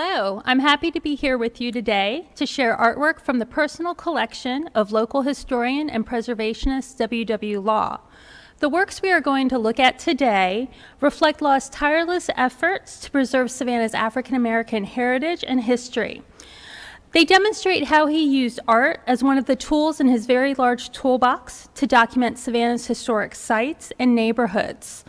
Hello, I'm happy to be here with you today to share artwork from the personal collection of local historian and preservationist W.W. Law. The works we are going to look at today reflect Law's tireless efforts to preserve Savannah's African American heritage and history. They demonstrate how he used art as one of the tools in his very large toolbox to document Savannah's historic sites and neighborhoods.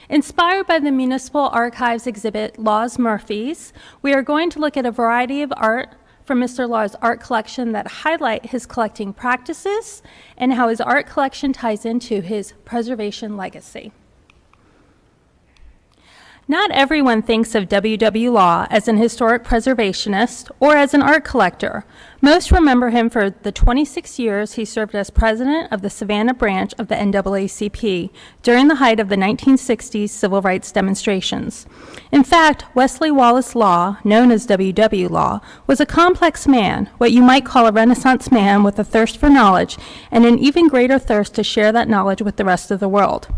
Inspired by the Municipal Archives exhibit Law's Murphys, we are going to look at a variety of art from Mr. Law's art collection that highlight his collecting practices and how his art collection ties into his preservation legacy. Not everyone thinks of W.W. Law as an historic preservationist or as an art collector. Most remember him for the 26 years he served as president of the Savannah branch of the NAACP during the height of the 1960s civil rights demonstrations. In fact, Westley Wallace Law, known as W.W. Law, was a complex man, what you might call a Renaissance man with a thirst for knowledge and an even greater thirst to share that knowledge with the rest of the world.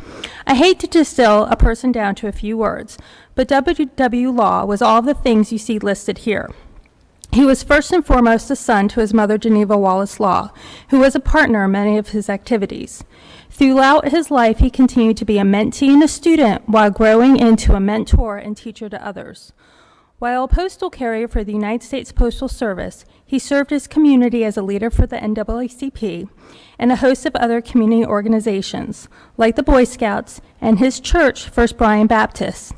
I hate to distill a person down to a few words, but W.W. Law was all the things you see listed here. He was first and foremost a son to his mother, Geneva Wallace Law, who was a partner in many of his activities. Throughout his life, he continued to be a mentee and a student while growing into a mentor and teacher to others. While a postal carrier for the United States Postal Service, he served his community as a leader for the NAACP and a host of other community organizations, like the Boy Scouts and his church, First Bryan Baptist.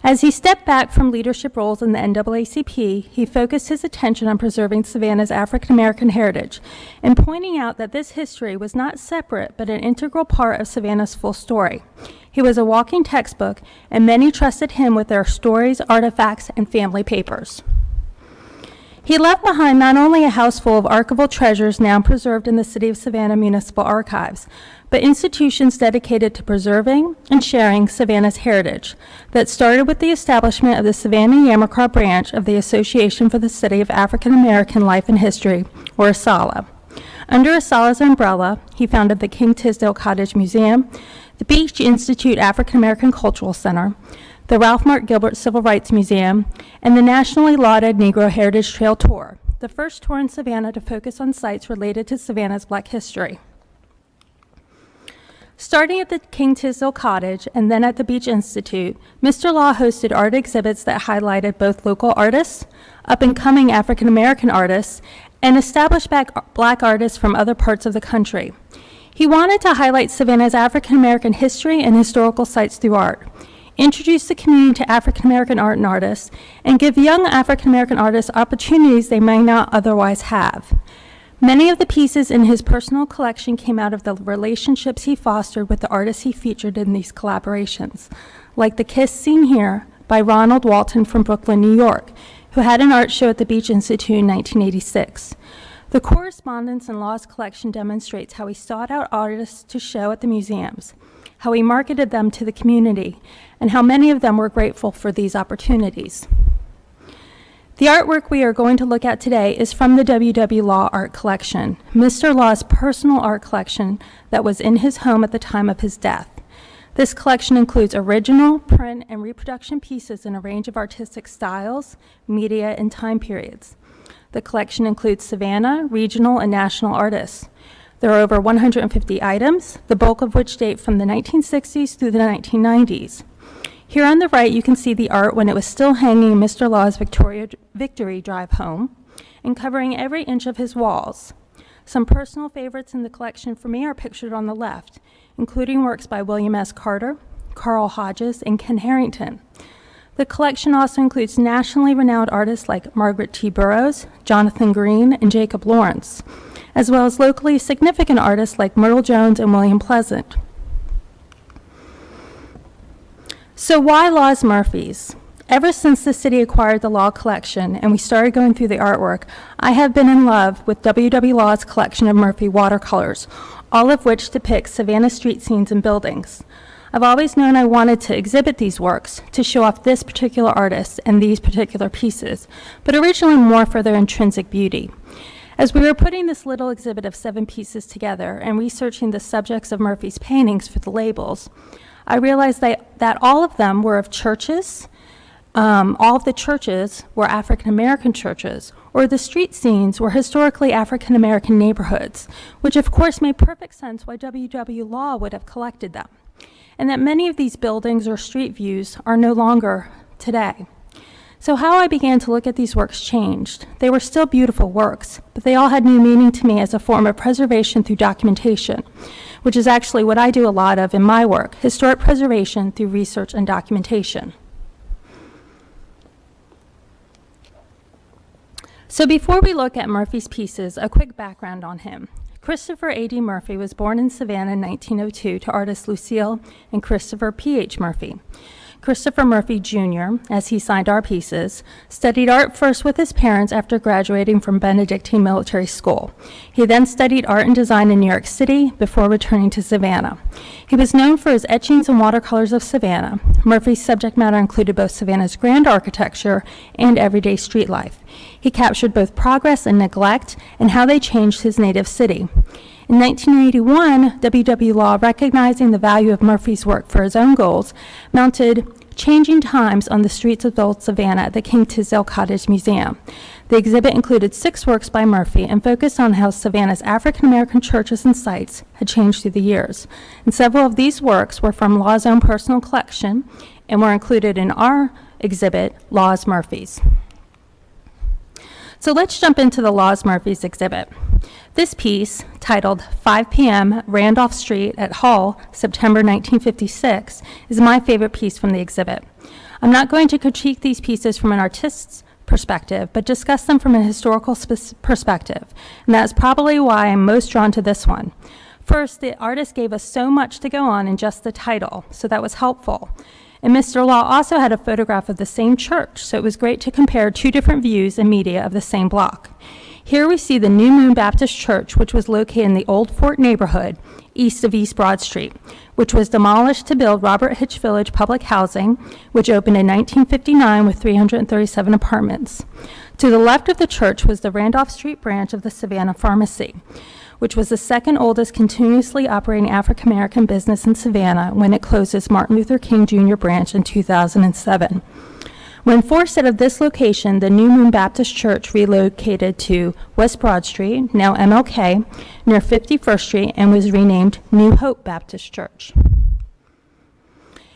As he stepped back from leadership roles in the NAACP, he focused his attention on preserving Savannah's African American heritage and pointing out that this history was not separate but an integral part of Savannah's full story. He was a walking textbook, and many trusted him with their stories, artifacts, and family papers. He left behind not only a house full of archival treasures now preserved in the City of Savannah Municipal Archives, but institutions dedicated to preserving and sharing Savannah's heritage that started with the establishment of the Savannah-Yamacraw branch of the Association for the Study of African American Life and History, or ASALH. Under ASALH's umbrella, he founded the King-Tisdell Cottage Museum, the Beach Institute African American Cultural Center, the Ralph Mark Gilbert Civil Rights Museum, and the nationally lauded Negro Heritage Trail Tour, the first tour in Savannah to focus on sites related to Savannah's Black history. Starting at the King-Tisdell Cottage and then at the Beach Institute, Mr. Law hosted art exhibits that highlighted both local artists, up-and-coming African-American artists, and established Black artists from other parts of the country. He wanted to highlight Savannah's African-American history and historical sites through art, introduce the community to African-American art and artists, and give young African-American artists opportunities they might not otherwise have. Many of the pieces in his personal collection came out of the relationships he fostered with the artists he featured in these collaborations, like the Kiss seen here by Ronald Walton from Brooklyn, New York, who had an art show at the Beach Institute in 1986. The correspondence in Law's collection demonstrates how he sought out artists to show at the museums, how he marketed them to the community, and how many of them were grateful for these opportunities. The artwork we are going to look at today is from the W.W. Law art collection, Mr. Law's personal art collection that was in his home at the time of his death. This collection includes original, print, and reproduction pieces in a range of artistic styles, media, and time periods. The collection includes Savannah, regional, and national artists. There are over 150 items, the bulk of which date from the 1960s through the 1990s. Here on the right, you can see the art when it was still hanging in Mr. Law's Victory Drive home and covering every inch of his walls. Some personal favorites in the collection for me are pictured on the left, including works by William S. Carter, Carl Hodges, and Ken Harrington. The collection also includes nationally renowned artists like Margaret T. Burroughs, Jonathan Green, and Jacob Lawrence, as well as locally significant artists like Myrtle Jones and William Pleasant. So why Law's Murphys? Ever since the city acquired the Law collection and we started going through the artwork, I have been in love with W.W. Law's collection of Murphy watercolors, all of which depict Savannah street scenes and buildings. I've always known I wanted to exhibit these works to show off this particular artist and these particular pieces, but originally more for their intrinsic beauty. As we were putting this little exhibit of 7 pieces together and researching the subjects of Murphy's paintings for the labels, I realized that all of them were of churches, all of the churches were African-American churches, or the street scenes were historically African-American neighborhoods, which of course made perfect sense why W.W. Law would have collected them, and that many of these buildings or street views are no longer today. So how I began to look at these works changed. They were still beautiful works, but they all had new meaning to me as a form of preservation through documentation, which is actually what I do a lot of in my work, historic preservation through research and documentation. So before we look at Murphy's pieces, a quick background on him. Christopher A.D. Murphy was born in Savannah in 1902 to artists Lucille and Christopher P.H. Murphy. Christopher Murphy Jr., as he signed our pieces, studied art first with his parents after graduating from Benedictine Military School. He then studied art and design in New York City before returning to Savannah. He was known for his etchings and watercolors of Savannah. Murphy's subject matter included both Savannah's grand architecture and everyday street life. He captured both progress and neglect and how they changed his native city. In 1981, W.W. Law, recognizing the value of Murphy's work for his own goals, mounted Changing Times on the streets of old Savannah at the King-Tisdell Cottage Museum. The exhibit included 6 works by Murphy and focused on how Savannah's African-American churches and sites had changed through the years. And several of these works were from Law's own personal collection and were included in our exhibit, Law's Murphys. So let's jump into the Law's Murphys exhibit. This piece, titled 5 p.m. Randolph Street at Hull, September 1956, is my favorite piece from the exhibit. I'm not going to critique these pieces from an artist's perspective, but discuss them from a historical perspective, and that's probably why I'm most drawn to this one. First, the artist gave us so much to go on in just the title, so that was helpful. And Mr. Law also had a photograph of the same church, so it was great to compare 2 different views and media of the same block. Here we see the New Moon Baptist Church, which was located in the Old Fort neighborhood, east of East Broad Street, which was demolished to build Robert Hitch Village Public Housing, which opened in 1959 with 337 apartments. To the left of the church was the Randolph Street branch of the Savannah Pharmacy, which was the second oldest continuously operating African-American business in Savannah when it closed its Martin Luther King Jr. branch in 2007. When forced out of this location, the New Moon Baptist Church relocated to West Broad Street, now MLK, near 51st Street, and was renamed New Hope Baptist Church.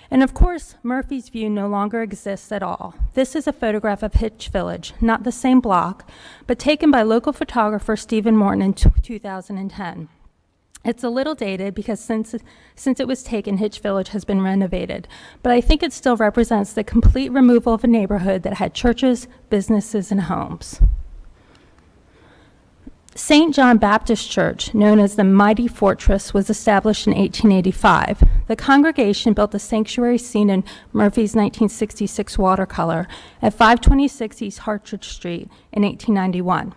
And of course, Murphy's view no longer exists at all. This is a photograph of Hitch Village, not the same block, but taken by local photographer Stephen Morton in 2010. It's a little dated because since it was taken, Hitch Village has been renovated, but I think it still represents the complete removal of a neighborhood that had churches, businesses, and homes. St. John Baptist Church, known as the Mighty Fortress, was established in 1885. The congregation built the sanctuary seen in Murphy's 1966 watercolor at 526 East Hartridge Street in 1891.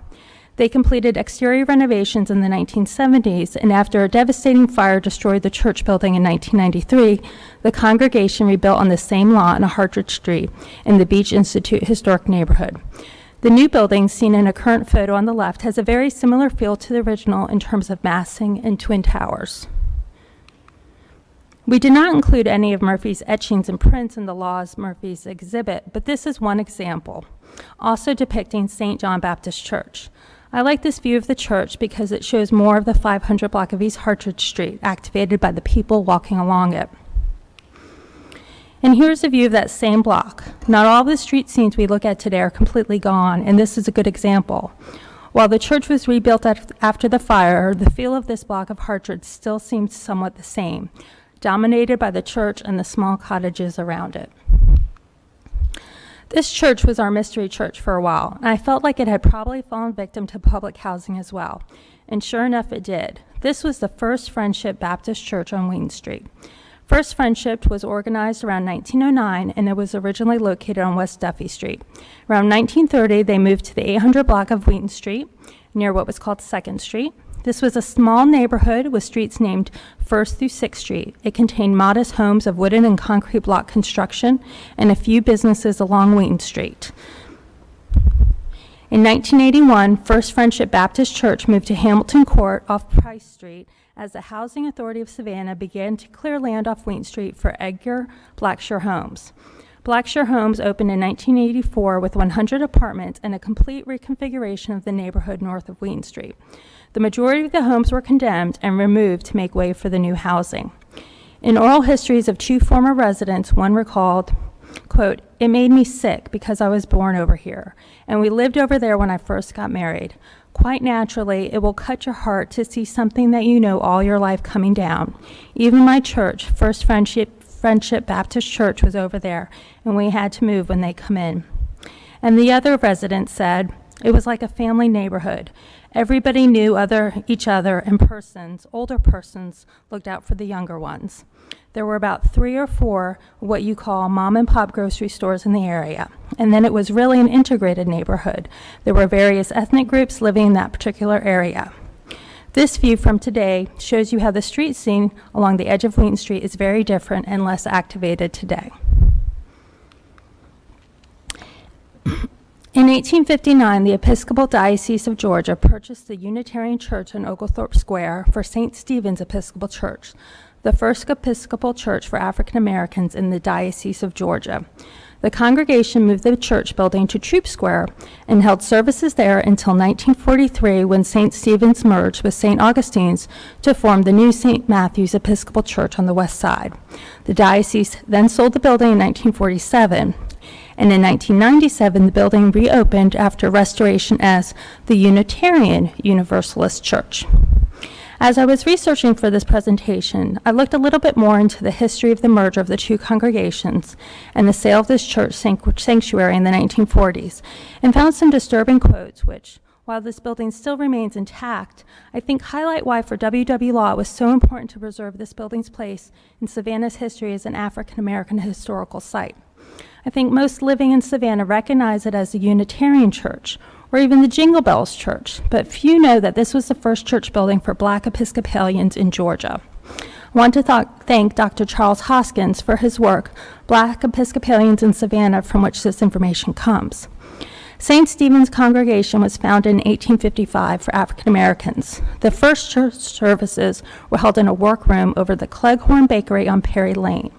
They completed exterior renovations in the 1970s, and after a devastating fire destroyed the church building in 1993, the congregation rebuilt on the same lot on Hartridge Street in the Beach Institute historic neighborhood. The new building, seen in a current photo on the left, has a very similar feel to the original in terms of massing and twin towers. We did not include any of Murphy's etchings and prints in the Law's Murphy's exhibit, but this is one example, also depicting St. John Baptist Church. I like this view of the church because it shows more of the 500 block of East Hartridge Street, activated by the people walking along it. And here's a view of that same block. Not all the street scenes we look at today are completely gone, and this is a good example. While the church was rebuilt after the fire, the feel of this block of Hartridge still seems somewhat the same, dominated by the church and the small cottages around it. This church was our mystery church for a while, and I felt like it had probably fallen victim to public housing as well. And sure enough, it did. This was the First Friendship Baptist Church on Wheaton Street. First Friendship was organized around 1909, and it was originally located on West Duffy Street. Around 1930, they moved to the 800 block of Wheaton Street, near what was called 2nd Street. This was a small neighborhood with streets named 1st through 6th Street. It contained modest homes of wooden and concrete block construction and a few businesses along Wheaton Street. In 1981, First Friendship Baptist Church moved to Hamilton Court off Price Street as the Housing Authority of Savannah began to clear land off Wheaton Street for Edgar Blackshear homes. Blackshear Homes opened in 1984 with 100 apartments and a complete reconfiguration of the neighborhood north of Wheaton Street. The majority of the homes were condemned and removed to make way for the new housing. In oral histories of two former residents, one recalled, quote, "It made me sick because I was born over here, and we lived over there when I first got married. Quite naturally, it will cut your heart to see something that you know all your life coming down. Even my church, First Friendship Baptist Church, was over there, and we had to move when they come in." And the other resident said, "It was like a family neighborhood. Everybody knew each other, and older persons, looked out for the younger ones. There were about 3 or 4 what you call mom and pop grocery stores in the area. And then it was really an integrated neighborhood. There were various ethnic groups living in that particular area." This view from today shows you how the street scene along the edge of Wheaton Street is very different and less activated today. In 1859, the Episcopal Diocese of Georgia purchased the Unitarian Church in Oglethorpe Square for St. Stephen's Episcopal Church, the first Episcopal church for African Americans in the Diocese of Georgia. The congregation moved the church building to Troop Square and held services there until 1943, when St. Stephen's merged with St. Augustine's to form the new St. Matthew's Episcopal Church on the west side. The diocese then sold the building in 1947. And in 1997, the building reopened after restoration as the Unitarian Universalist Church. As I was researching for this presentation, I looked a little bit more into the history of the merger of the two congregations and the sale of this church sanctuary in the 1940s, and found some disturbing quotes which, while this building still remains intact, I think highlight why for W.W. Law it was so important to preserve this building's place in Savannah's history as an African American historical site. I think most living in Savannah recognize it as a Unitarian church, or even the Jingle Bells Church, but few know that this was the first church building for Black Episcopalians in Georgia. I want to thank Dr. Charles Hoskins for his work, Black Episcopalians in Savannah, from which this information comes. St. Stephen's congregation was founded in 1855 for African Americans. The first church services were held in a workroom over the Cleghorn Bakery on Perry Lane.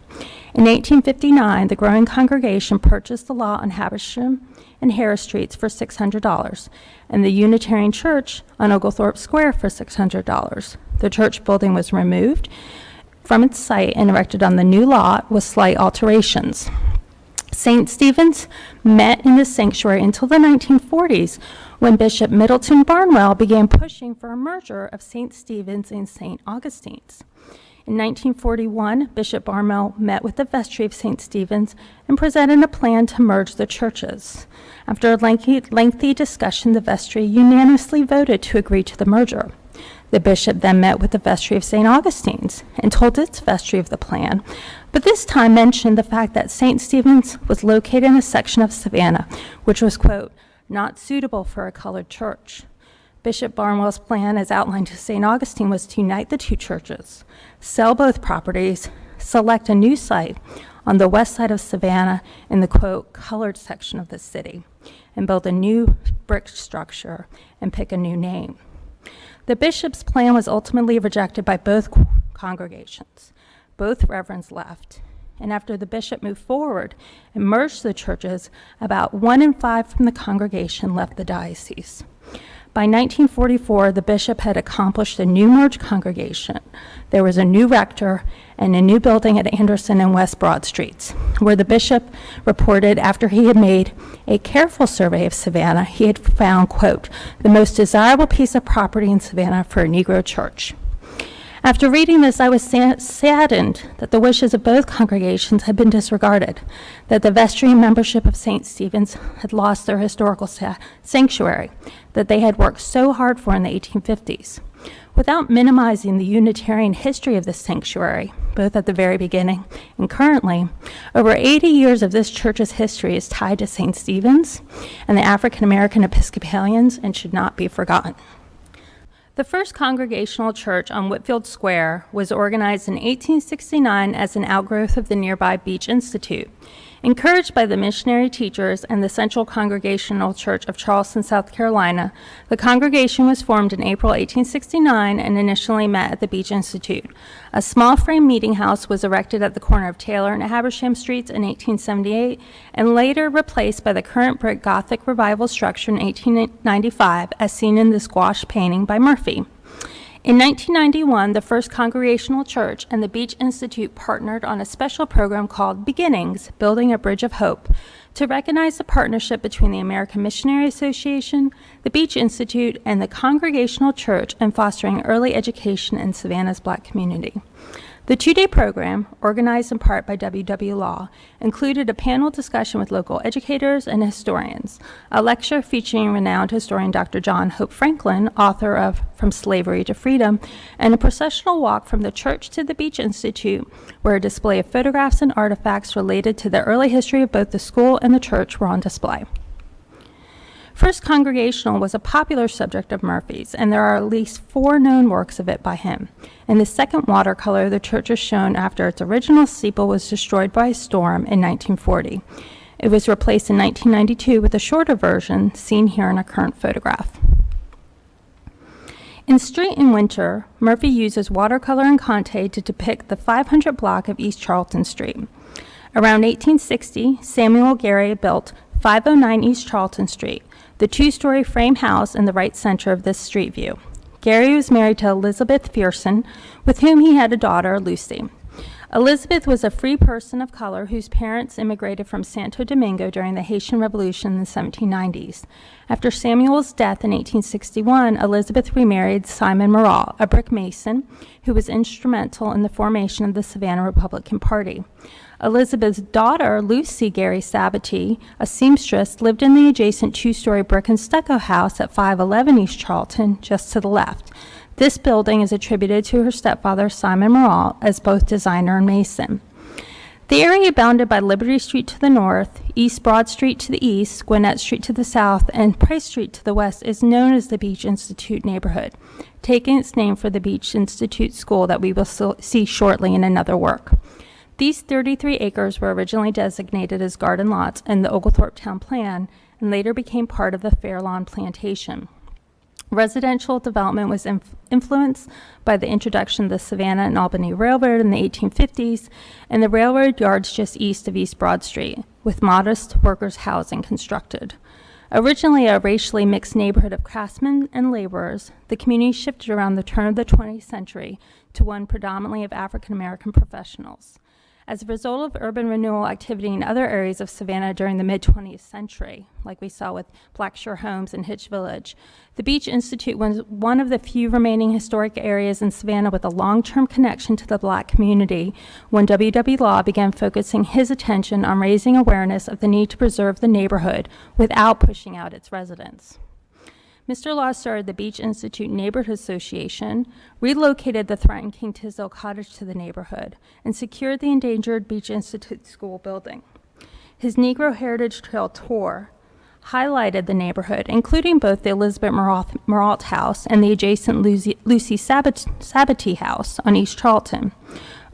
In 1859, the growing congregation purchased the lot on Habersham and Harris Streets for $600, and the Unitarian Church on Oglethorpe Square for $600. The church building was removed from its site and erected on the new lot with slight alterations. St. Stephen's met in the sanctuary until the 1940s, when Bishop Middleton Barnwell began pushing for a merger of St. Stephen's and St. Augustine's. In 1941, Bishop Barnwell met with the vestry of St. Stephen's and presented a plan to merge the churches. After a lengthy discussion, the vestry unanimously voted to agree to the merger. The bishop then met with the vestry of St. Augustine's and told its vestry of the plan, but this time mentioned the fact that St. Stephen's was located in a section of Savannah, which was, quote, "not suitable for a colored church." Bishop Barnwell's plan, as outlined to St. Augustine, was to unite the two churches, sell both properties, select a new site on the west side of Savannah in the, quote, colored section of the city, and build a new brick structure and pick a new name. The bishop's plan was ultimately rejected by both congregations. Both reverends left, and after the bishop moved forward and merged the churches, about 1 in 5 from the congregation left the diocese. By 1944, the bishop had accomplished a new merged congregation. There was a new rector and a new building at Anderson and West Broad Streets, where the bishop reported after he had made a careful survey of Savannah, he had found, quote, "the most desirable piece of property in Savannah for a Negro church." After reading this, I was saddened that the wishes of both congregations had been disregarded, that the vestry and membership of St. Stephen's had lost their historical sanctuary that they had worked so hard for in the 1850s. Without minimizing the Unitarian history of this sanctuary, both at the very beginning and currently, over 80 years of this church's history is tied to St. Stephen's and the African American Episcopalians and should not be forgotten. The first Congregational Church on Whitfield Square was organized in 1869 as an outgrowth of the nearby Beach Institute. Encouraged by the missionary teachers and the Central Congregational Church of Charleston, South Carolina, the congregation was formed in April 1869 and initially met at the Beach Institute. A small frame meeting house was erected at the corner of Taylor and Habersham Streets in 1878 and later replaced by the current brick Gothic Revival structure in 1895, as seen in this gouache painting by Murphy. In 1991, the First Congregational Church and the Beach Institute partnered on a special program called Beginnings, Building a Bridge of Hope, to recognize the partnership between the American Missionary Association, the Beach Institute, and the Congregational Church in fostering early education in Savannah's Black community. The two-day program, organized in part by W.W. Law, included a panel discussion with local educators and historians, a lecture featuring renowned historian Dr. John Hope Franklin, author of From Slavery to Freedom, and a processional walk from the church to the Beach Institute, where a display of photographs and artifacts related to the early history of both the school and the church were on display. First Congregational was a popular subject of Murphy's, and there are at least 4 known works of it by him. In the second watercolor, the church is shown after its original steeple was destroyed by a storm in 1940. It was replaced in 1992 with a shorter version, seen here in a current photograph. In Street in Winter, Murphy uses watercolor and Conte to depict the 500 block of East Charlton Street. Around 1860, Samuel Gary built 509 East Charlton Street, the 2-story frame house in the right center of this street view. Gary was married to Elizabeth Pearson, with whom he had a daughter, Lucy. Elizabeth was a free person of color whose parents immigrated from Santo Domingo during the Haitian Revolution in the 1790s. After Samuel's death in 1861, Elizabeth remarried Simon Morrall, a brick mason who was instrumental in the formation of the Savannah Republican Party. Elizabeth's daughter, Lucy Gary Sabatee, a seamstress, lived in the adjacent 2-story brick and stucco house at 511 East Charlton, just to the left. This building is attributed to her stepfather, Simon Morrall, as both designer and mason. The area bounded by Liberty Street to the north, East Broad Street to the east, Gwinnett Street to the south, and Price Street to the west is known as the Beach Institute neighborhood, taking its name for the Beach Institute School that we will see shortly in another work. These 33 acres were originally designated as garden lots in the Oglethorpe Town Plan and later became part of the Fairlawn Plantation. Residential development was influenced by the introduction of the Savannah and Albany Railroad in the 1850s and the railroad yards just east of East Broad Street, with modest workers' housing constructed. Originally a racially mixed neighborhood of craftsmen and laborers, the community shifted around the turn of the 20th century to one predominantly of African-American professionals. As a result of urban renewal activity in other areas of Savannah during the mid-20th century, like we saw with Blackshore Homes and Hitch Village, the Beach Institute was one of the few remaining historic areas in Savannah with a long-term connection to the Black community when W.W. Law began focusing his attention on raising awareness of the need to preserve the neighborhood without pushing out its residents. Mr. Law started the Beach Institute Neighborhood Association, relocated the threatened King-Tisdell Cottage to the neighborhood, and secured the endangered Beach Institute school building. His Negro Heritage Trail tour highlighted the neighborhood, including both the Elizabeth Murault House and the adjacent Lucy Sabatee House on East Charlton.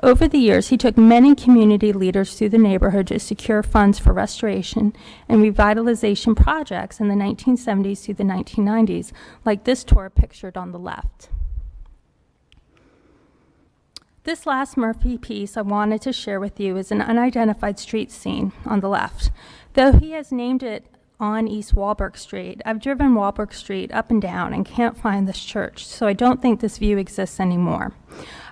Over the years, he took many community leaders through the neighborhood to secure funds for restoration and revitalization projects in the 1970s through the 1990s, like this tour pictured on the left. This last Murphy piece I wanted to share with you is an unidentified street scene on the left. Though he has named it on East Waldburg Street, I've driven Waldburg Street up and down and can't find this church, so I don't think this view exists anymore.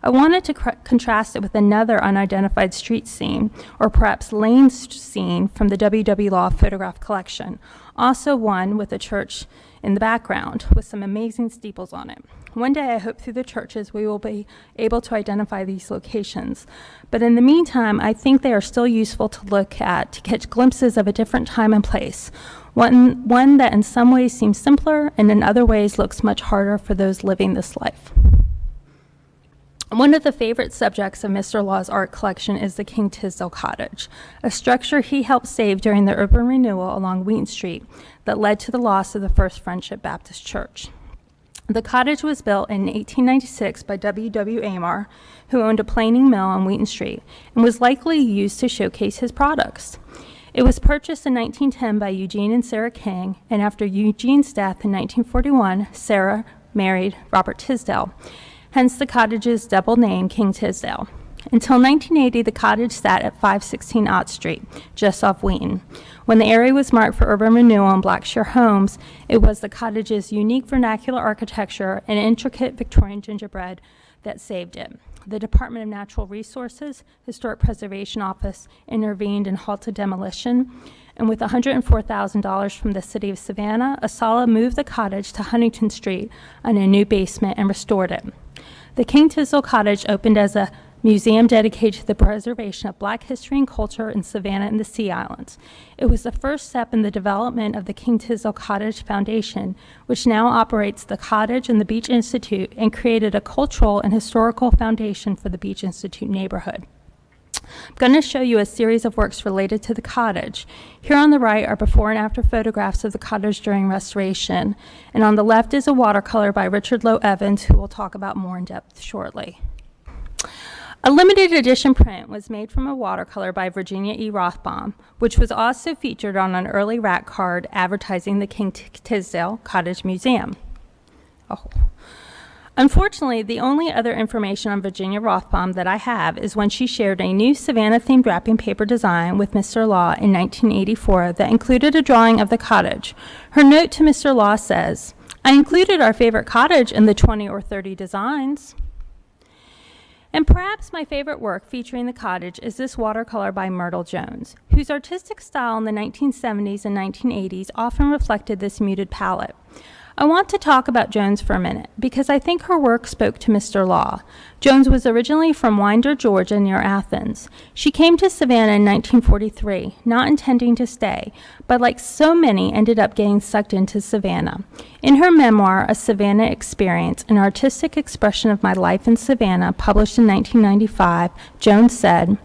I wanted to contrast it with another unidentified street scene, or perhaps lane scene from the W.W. Law photograph collection, also one with a church in the background with some amazing steeples on it. One day I hope through the churches we will be able to identify these locations. But in the meantime, I think they are still useful to look at to catch glimpses of a different time and place, one that in some ways seems simpler and in other ways looks much harder for those living this life. One of the favorite subjects of Mr. Law's art collection is the King-Tisdell Cottage, a structure he helped save during the urban renewal along Wheaton Street that led to the loss of the First Friendship Baptist Church. The cottage was built in 1896 by W.W. Amar, who owned a planing mill on Wheaton Street, and was likely used to showcase his products. It was purchased in 1910 by Eugene and Sarah King, and after Eugene's death in 1941, Sarah married Robert Tisdell, hence the cottage's double name, King-Tisdell. Until 1980, the cottage sat at 516 Ott Street, just off Wheaton. When the area was marked for urban renewal and Blackshear homes, it was the cottage's unique vernacular architecture and intricate Victorian gingerbread that saved it. The Department of Natural Resources Historic Preservation Office intervened and halted demolition, and with $104,000 from the city of Savannah, Asala moved the cottage to Huntingdon Street on a new basement and restored it. The King-Tisdell cottage opened as a museum dedicated to the preservation of Black history and culture in Savannah and the Sea Islands. It was the first step in the development of the King-Tisdell Cottage Foundation, which now operates the Cottage and the Beach Institute and created a cultural and historical foundation for the Beach Institute neighborhood. I'm going to show you a series of works related to the cottage. Here on the right are before and after photographs of the cottage during restoration, and on the left is a watercolor by Richard Lowe Evans, who we'll talk about more in depth shortly. A limited edition print was made from a watercolor by Virginia E. Rothbaum, which was also featured on an early rack card advertising the King-Tisdell Cottage Museum. Unfortunately, the only other information on Virginia Rothbaum that I have is when she shared a new Savannah-themed wrapping paper design with Mr. Law in 1984 that included a drawing of the cottage. Her note to Mr. Law says, "I included our favorite cottage in the 20 or 30 designs." And perhaps my favorite work featuring the cottage is this watercolor by Myrtle Jones, whose artistic style in the 1970s and 1980s often reflected this muted palette. I want to talk about Jones for a minute because I think her work spoke to Mr. Law. Jones was originally from Winder, Georgia, near Athens. She came to Savannah in 1943, not intending to stay, but like so many, ended up getting sucked into Savannah. In her memoir, A Savannah Experience, an artistic expression of my life in Savannah, published in 1995, Jones said,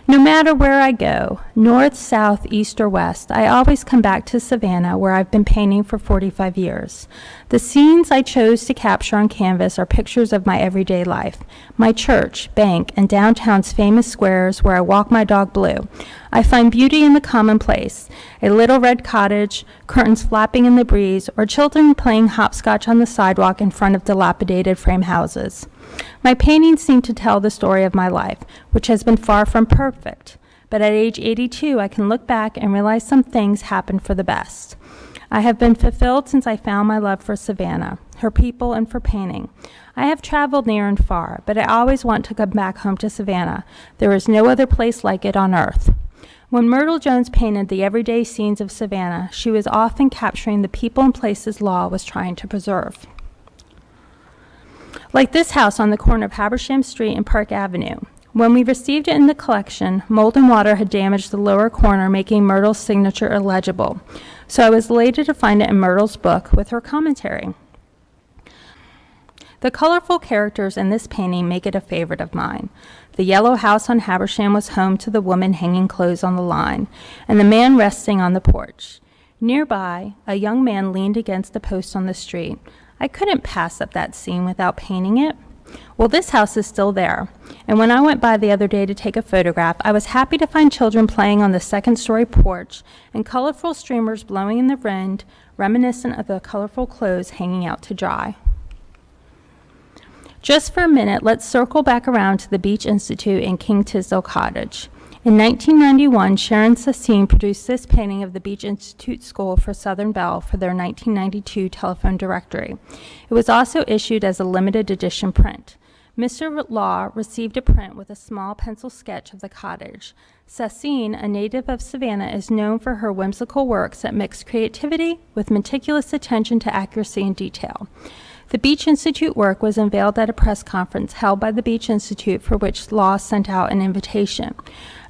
"No matter where I go, north, south, east, or west, I always come back to Savannah, where I've been painting for 45 years. The scenes I chose to capture on canvas are pictures of my everyday life, my church, bank, and downtown's famous squares where I walk my dog Blue. I find beauty in the commonplace, a little red cottage, curtains flapping in the breeze, or children playing hopscotch on the sidewalk in front of dilapidated frame houses. My paintings seem to tell the story of my life, which has been far from perfect, but at age 82, I can look back and realize some things happened for the best. I have been fulfilled since I found my love for Savannah, her people, and for painting. I have traveled near and far, but I always want to come back home to Savannah. There is no other place like it on earth." When Myrtle Jones painted the everyday scenes of Savannah, she was often capturing the people and places Law was trying to preserve. Like this house on the corner of Habersham Street and Park Avenue. When we received it in the collection, mold and water had damaged the lower corner, making Myrtle's signature illegible. So I was elated to find it in Myrtle's book with her commentary. The colorful characters in this painting make it a favorite of mine. The yellow house on Habersham was home to the woman hanging clothes on the line, and the man resting on the porch. Nearby, a young man leaned against a post on the street. I couldn't pass up that scene without painting it. Well, this house is still there, and when I went by the other day to take a photograph, I was happy to find children playing on the second-story porch and colorful streamers blowing in the wind, reminiscent of the colorful clothes hanging out to dry. Just for a minute, let's circle back around to the Beach Institute and King-Tisdell Cottage. In 1991, Sharon Sassine produced this painting of the Beach Institute School for Southern Belle for their 1992 telephone directory. It was also issued as a limited edition print. Mr. Law received a print with a small pencil sketch of the cottage. Sassine, a native of Savannah, is known for her whimsical works that mix creativity with meticulous attention to accuracy and detail. The Beach Institute work was unveiled at a press conference held by the Beach Institute, for which Law sent out an invitation.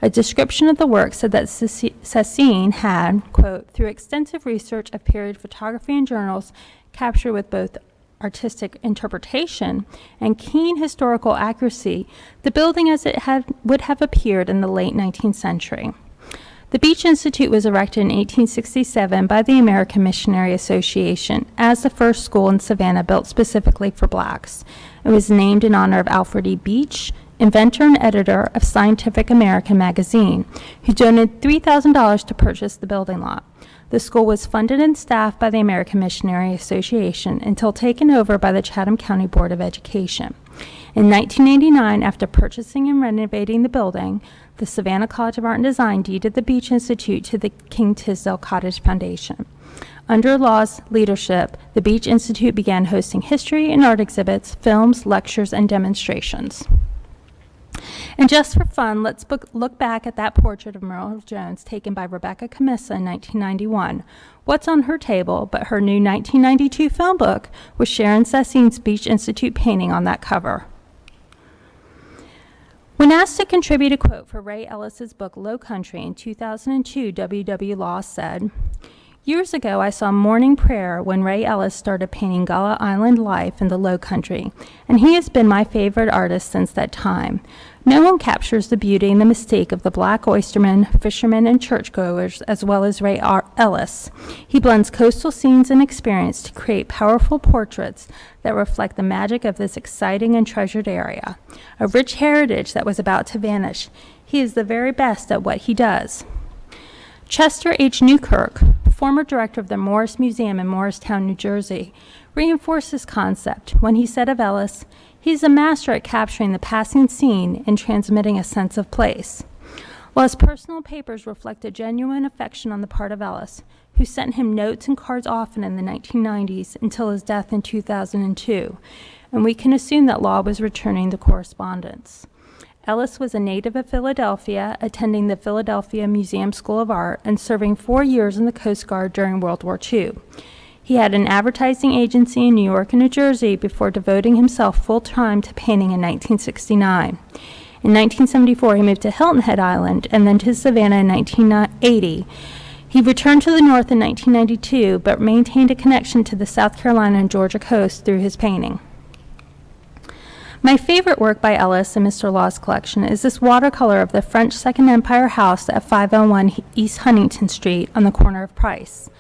A description of the work said that Sassine had, quote, "through extensive research of period photography and journals, captured with both artistic interpretation and keen historical accuracy the building as it would have appeared in the late 19th century. The Beach Institute was erected in 1867 by the American Missionary Association as the first school in Savannah built specifically for blacks. It was named in honor of Alfred E. Beach, inventor and editor of Scientific American magazine, who donated $3,000 to purchase the building lot. The school was funded and staffed by the American Missionary Association until taken over by the Chatham County Board of Education. In 1989, after purchasing and renovating the building, the Savannah College of Art and Design deeded the Beach Institute to the King-Tisdell Cottage Foundation. Under Law's leadership, the Beach Institute began hosting history and art exhibits, films, lectures, and demonstrations. And just for fun, let's look back at that portrait of Merle Jones taken by Rebecca Camissa in 1991. What's on her table but her new 1992 film book with Sharon Sassine's Beach Institute painting on that cover. When asked to contribute a quote for Ray Ellis's book Low Country in 2002, W.W. Law said, "Years ago, I saw Morning Prayer when Ray Ellis started painting Gullah Island life in the Low Country, and he has been my favorite artist since that time. No one captures the beauty and the mystique of the black oystermen, fishermen, and churchgoers as well as Ray Ellis. He blends coastal scenes and experience to create powerful portraits that reflect the magic of this exciting and treasured area, a rich heritage that was about to vanish. He is the very best at what he does." Chester H. Newkirk, former director of the Morris Museum in Morristown, New Jersey, reinforced this concept when he said of Ellis, "He's a master at capturing the passing scene and transmitting a sense of place." Law's personal papers reflect a genuine affection on the part of Ellis, who sent him notes and cards often in the 1990s until his death in 2002, and we can assume that Law was returning the correspondence. Ellis was a native of Philadelphia, attending the Philadelphia Museum School of Art and serving 4 years in the Coast Guard during World War II. He had an advertising agency in New York and New Jersey before devoting himself full-time to painting in 1969. In 1974, he moved to Hilton Head Island and then to Savannah in 1980. He returned to the North in 1992, but maintained a connection to the South Carolina and Georgia coast through his painting. My favorite work by Ellis in Mr. Law's collection is this watercolor of the French Second Empire house at 501 East Huntingdon Street on the corner of Price.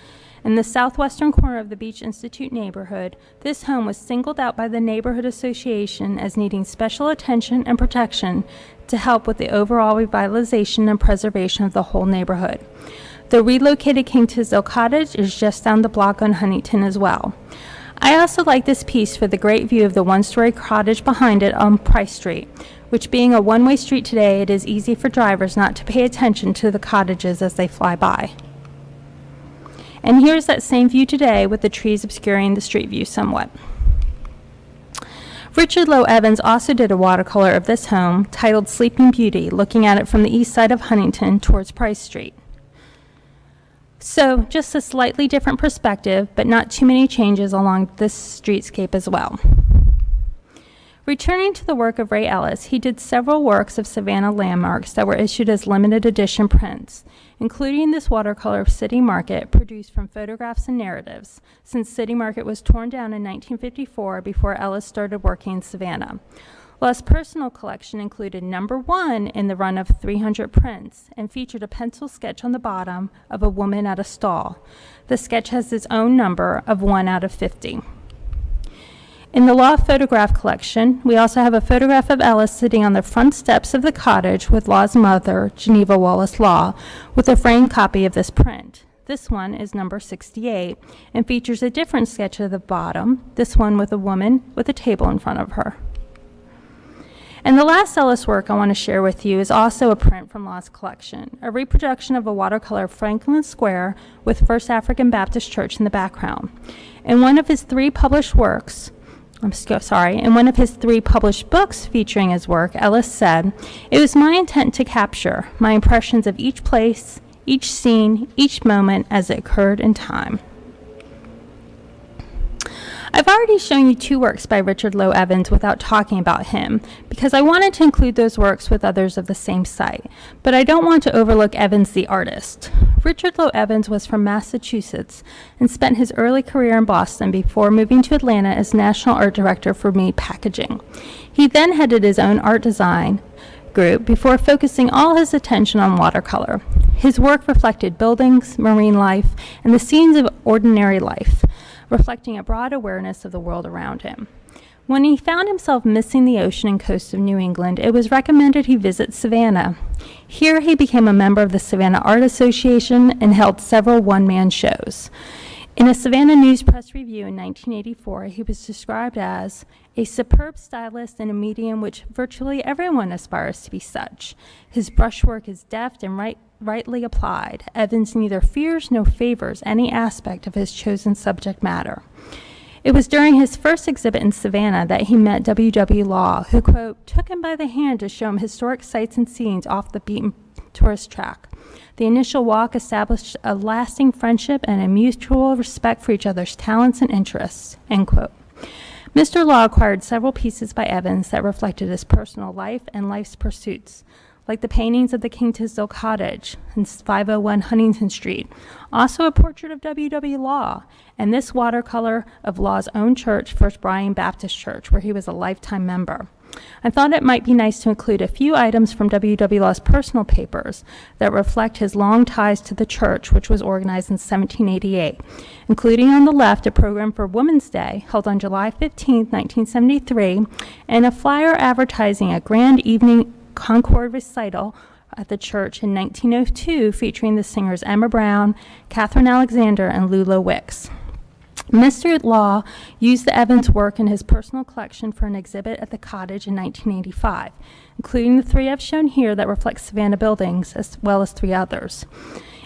In the southwestern corner of the Beach Institute neighborhood, this home was singled out by the Neighborhood Association as needing special attention and protection to help with the overall revitalization and preservation of the whole neighborhood. The relocated King-Tisdell Cottage is just down the block on Huntingdon as well. I also like this piece for the great view of the one-story cottage behind it on Price Street, which being a one-way street today, it is easy for drivers not to pay attention to the cottages as they fly by. And here's that same view today with the trees obscuring the street view somewhat. Richard Lowe Evans also did a watercolor of this home titled Sleeping Beauty, looking at it from the east side of Huntingdon towards Price Street. So just a slightly different perspective, but not too many changes along this streetscape as well. Returning to the work of Ray Ellis, he did several works of Savannah landmarks that were issued as limited edition prints, including this watercolor of City Market produced from photographs and narratives, since City Market was torn down in 1954 before Ellis started working in Savannah. Law's personal collection included number 1 in the run of 300 prints and featured a pencil sketch on the bottom of a woman at a stall. The sketch has its own number of 1 out of 50. In the Law photograph collection, we also have a photograph of Ellis sitting on the front steps of the cottage with Law's mother, Geneva Wallace Law, with a framed copy of this print. This one is number 68 and features a different sketch at the bottom, this one with a woman with a table in front of her. And the last Ellis work I want to share with you is also a print from Law's collection, a reproduction of a watercolor of Franklin Square with First African Baptist Church in the background. In one of his three published books featuring his work, Ellis said, "It was my intent to capture my impressions of each place, each scene, each moment as it occurred in time." I've already shown you 2 works by Richard Lowe Evans without talking about him, because I wanted to include those works with others of the same site, but I don't want to overlook Evans the artist. Richard Lowe Evans was from Massachusetts and spent his early career in Boston before moving to Atlanta as National Art Director for Mead Packaging. He then headed his own art design group before focusing all his attention on watercolor. His work reflected buildings, marine life, and the scenes of ordinary life, reflecting a broad awareness of the world around him. When he found himself missing the ocean and coast of New England, it was recommended he visit Savannah. Here he became a member of the Savannah Art Association and held several one-man shows. In a Savannah News Press review in 1984, he was described as a superb stylist and a medium which virtually everyone aspires to be such. His brushwork is deft and rightly applied. Evans neither fears nor favors any aspect of his chosen subject matter. It was during his first exhibit in Savannah that he met W.W. Law, who, quote, took him by the hand to show him historic sights and scenes off the beaten tourist track. The initial walk established a lasting friendship and a mutual respect for each other's talents and interests, end quote. Mr. Law acquired several pieces by Evans that reflected his personal life and life's pursuits, like the paintings of the King-Tisdell Cottage and 501 Huntingdon Street, also a portrait of W.W. Law, and this watercolor of Law's own church, First Bryan Baptist Church, where he was a lifetime member. I thought it might be nice to include a few items from W.W. Law's personal papers that reflect his long ties to the church, which was organized in 1788, including on the left a program for Women's Day held on July 15, 1973, and a flyer advertising a grand evening Concord recital at the church in 1902 featuring the singers Emma Brown, Catherine Alexander, and Lula Wicks. Mr. Law used the Evans work in his personal collection for an exhibit at the Cottage in 1985, including the three I've shown here that reflect Savannah buildings, as well as three others.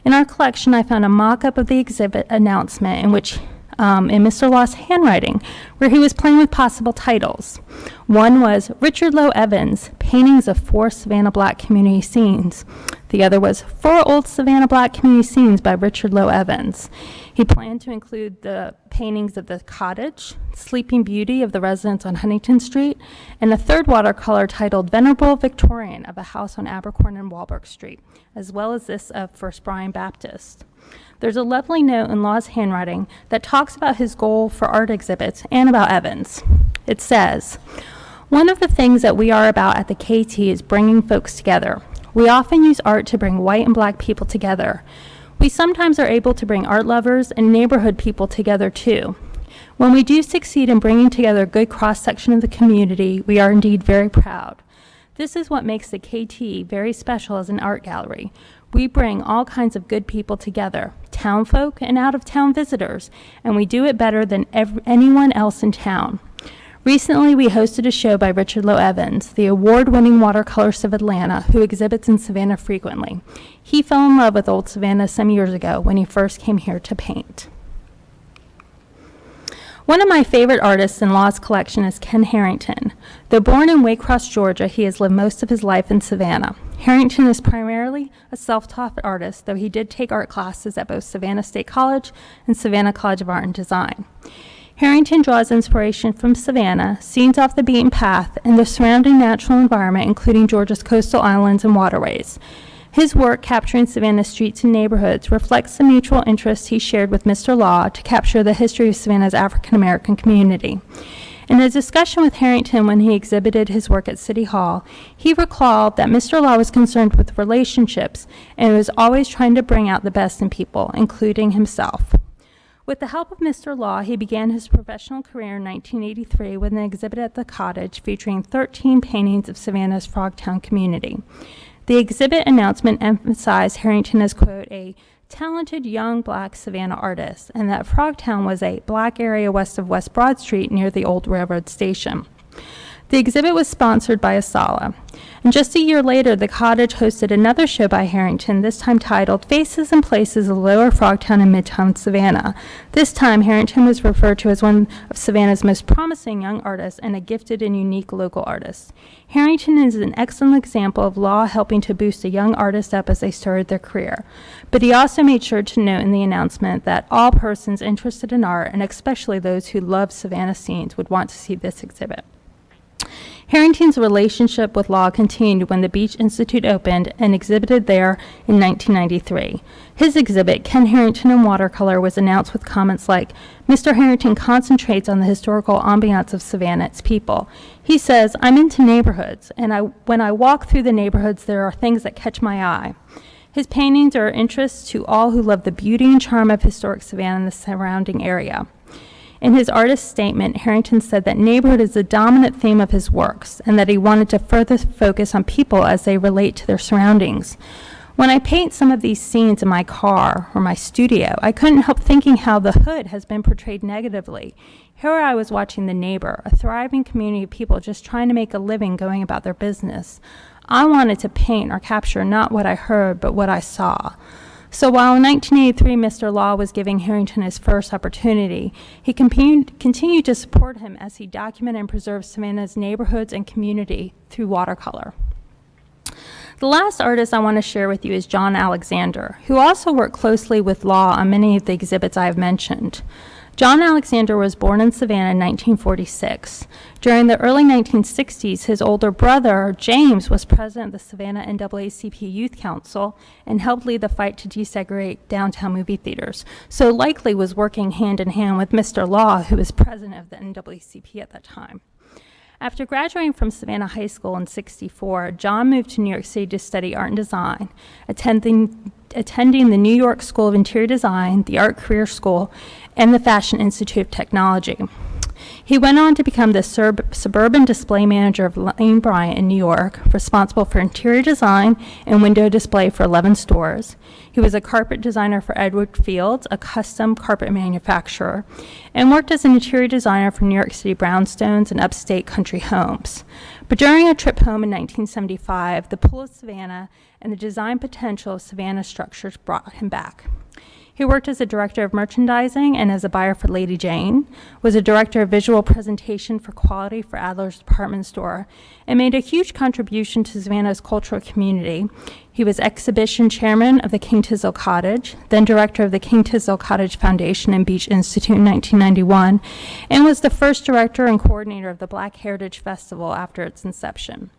In our collection, I found a mock-up of the exhibit announcement in Mr. Law's handwriting, where he was playing with possible titles. One was Richard Lowe Evans, Paintings of 4 Savannah Black Community Scenes. The other was 4 Old Savannah Black Community Scenes by Richard Lowe Evans. He planned to include the paintings of the Cottage, Sleeping Beauty of the residents on Huntingdon Street, and a third watercolor titled Venerable Victorian of a house on Abercorn and Waldburg Street, as well as this of First Bryan Baptist. There's a lovely note in Law's handwriting that talks about his goal for art exhibits and about Evans. It says, one of the things that we are about at the KT is bringing folks together. We often use art to bring white and black people together. We sometimes are able to bring art lovers and neighborhood people together too. When we do succeed in bringing together a good cross-section of the community, we are indeed very proud. This is what makes the KT very special as an art gallery. We bring all kinds of good people together, town folk and out-of-town visitors, and we do it better than anyone else in town. Recently, we hosted a show by Richard Lowe Evans, the award-winning watercolorist of Atlanta, who exhibits in Savannah frequently. He fell in love with Old Savannah some years ago when he first came here to paint. One of my favorite artists in Law's collection is Ken Harrington. Though born in Waycross, Georgia, he has lived most of his life in Savannah. Harrington is primarily a self-taught artist, though he did take art classes at both Savannah State College and Savannah College of Art and Design. Harrington draws inspiration from Savannah, scenes off the beaten path, and the surrounding natural environment, including Georgia's coastal islands and waterways. His work capturing Savannah's streets and neighborhoods reflects the mutual interest he shared with Mr. Law to capture the history of Savannah's African-American community. In a discussion with Harrington when he exhibited his work at City Hall, he recalled that Mr. Law was concerned with relationships and was always trying to bring out the best in people, including himself. With the help of Mr. Law, he began his professional career in 1983 with an exhibit at the Cottage featuring 13 paintings of Savannah's Frogtown community. The exhibit announcement emphasized Harrington as, quote, a talented young black Savannah artist, and that Frogtown was a black area west of West Broad Street near the old railroad station. The exhibit was sponsored by Asala. And just a year later, the Cottage hosted another show by Harrington, this time titled Faces and Places of Lower Frogtown and Midtown Savannah. This time, Harrington was referred to as one of Savannah's most promising young artists and a gifted and unique local artist. Harrington is an excellent example of Law helping to boost a young artist up as they started their career. But he also made sure to note in the announcement that all persons interested in art, and especially those who love Savannah scenes, would want to see this exhibit. Harrington's relationship with Law continued when the Beach Institute opened and exhibited there in 1993. His exhibit, Ken Harrington in Watercolor, was announced with comments like, Mr. Harrington concentrates on the historical ambiance of Savannah, its people. He says, I'm into neighborhoods, and when I walk through the neighborhoods, there are things that catch my eye. His paintings are of interest to all who love the beauty and charm of historic Savannah and the surrounding area. In his artist statement, Harrington said that neighborhood is the dominant theme of his works and that he wanted to further focus on people as they relate to their surroundings. When I paint some of these scenes in my car or my studio, I couldn't help thinking how the hood has been portrayed negatively. Here I was watching The Neighbor, a thriving community of people just trying to make a living going about their business. I wanted to paint or capture not what I heard, but what I saw. So while in 1983 Mr. Law was giving Harrington his first opportunity, he continued to support him as he documented and preserved Savannah's neighborhoods and community through watercolor. The last artist I want to share with you is John Alexander, who also worked closely with Law on many of the exhibits I have mentioned. John Alexander was born in Savannah in 1946. During the early 1960s, his older brother, James, was president of the Savannah NAACP Youth Council and helped lead the fight to desegregate downtown movie theaters, so likely was working hand in hand with Mr. Law, who was president of the NAACP at that time. After graduating from Savannah High School in '64, John moved to New York City to study art and design, attending the New York School of Interior Design, the Art Career School, and the Fashion Institute of Technology. He went on to become the suburban display manager of Lane Bryant in New York, responsible for interior design and window display for 11 stores. He was a carpet designer for Edward Fields, a custom carpet manufacturer, and worked as an interior designer for New York City brownstones and upstate country homes. But during a trip home in 1975, the pull of Savannah and the design potential of Savannah structures brought him back. He worked as a director of merchandising and as a buyer for Lady Jane, was a director of visual presentation for quality for Adler's department store, and made a huge contribution to Savannah's cultural community. He was exhibition chairman of the King-Tisdell Cottage, then director of the King-Tisdell Cottage Foundation and Beach Institute in 1991, and was the first director and coordinator of the Black Heritage Festival after its inception.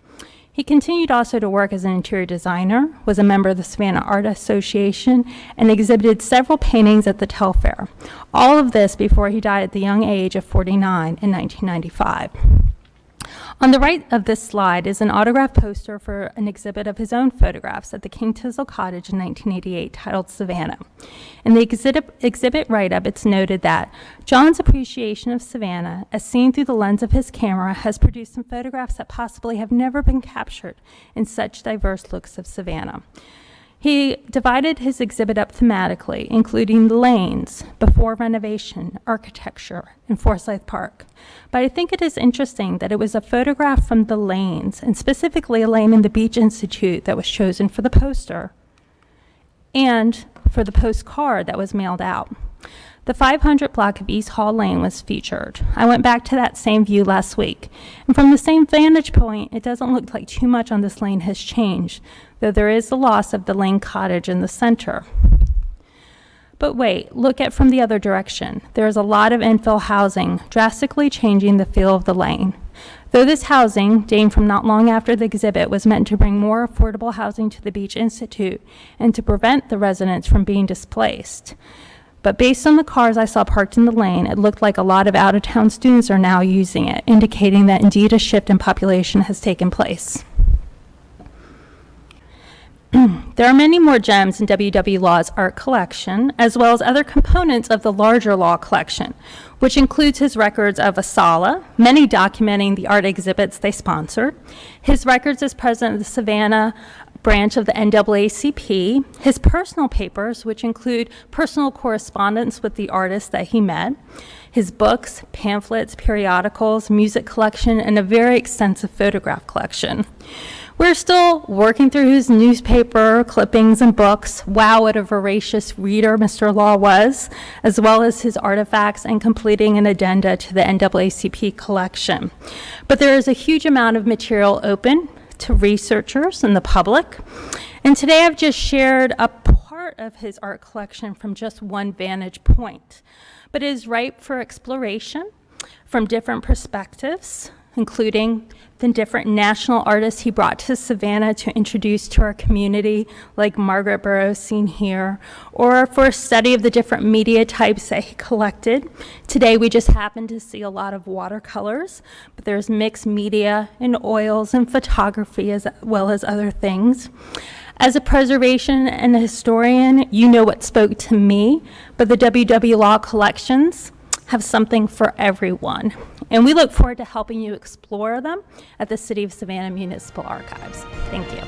He continued also to work as an interior designer, was a member of the Savannah Art Association, and exhibited several paintings at the Telfair. All of this before he died at the young age of 49 in 1995. On the right of this slide is an autographed poster for an exhibit of his own photographs at the King-Tisdell Cottage in 1988 titled Savannah. In the exhibit write-up, it's noted that John's appreciation of Savannah, as seen through the lens of his camera, has produced some photographs that possibly have never been captured in such diverse looks of Savannah. He divided his exhibit up thematically, including the lanes, before renovation, architecture, and Forsyth Park. But I think it is interesting that it was a photograph from the lanes, and specifically a lane in the Beach Institute, that was chosen for the poster and for the postcard that was mailed out. The 500 block of East Hall Lane was featured. I went back to that same view last week, and from the same vantage point, it doesn't look like too much on this lane has changed, though there is the loss of the Lane Cottage in the center. But wait, look at from the other direction. There is a lot of infill housing, drastically changing the feel of the lane. Though this housing, dating from not long after the exhibit, was meant to bring more affordable housing to the Beach Institute and to prevent the residents from being displaced. But based on the cars I saw parked in the lane, it looked like a lot of out-of-town students are now using it, indicating that indeed a shift in population has taken place. There are many more gems in W.W. Law's art collection, as well as other components of the larger Law collection, which includes his records of a sala, many documenting the art exhibits they sponsored, his records as president of the Savannah branch of the NAACP, his personal papers, which include personal correspondence with the artists that he met, his books, pamphlets, periodicals, music collection, and a very extensive photograph collection. We're still working through his newspaper clippings and books. Wow, what a voracious reader Mr. Law was, as well as his artifacts and completing an addenda to the NAACP collection. But there is a huge amount of material open to researchers and the public. And today I've just shared a part of his art collection from just one vantage point. But it is ripe for exploration from different perspectives, including the different national artists he brought to Savannah to introduce to our community, like Margaret Burroughs, seen here, or for a study of the different media types that he collected. Today we just happen to see a lot of watercolors, but there's mixed media and oils and photography as well as other things. As a preservation and a historian, you know what spoke to me, but the W.W. Law collections have something for everyone, and we look forward to helping you explore them at the City of Savannah Municipal Archives. Thank you.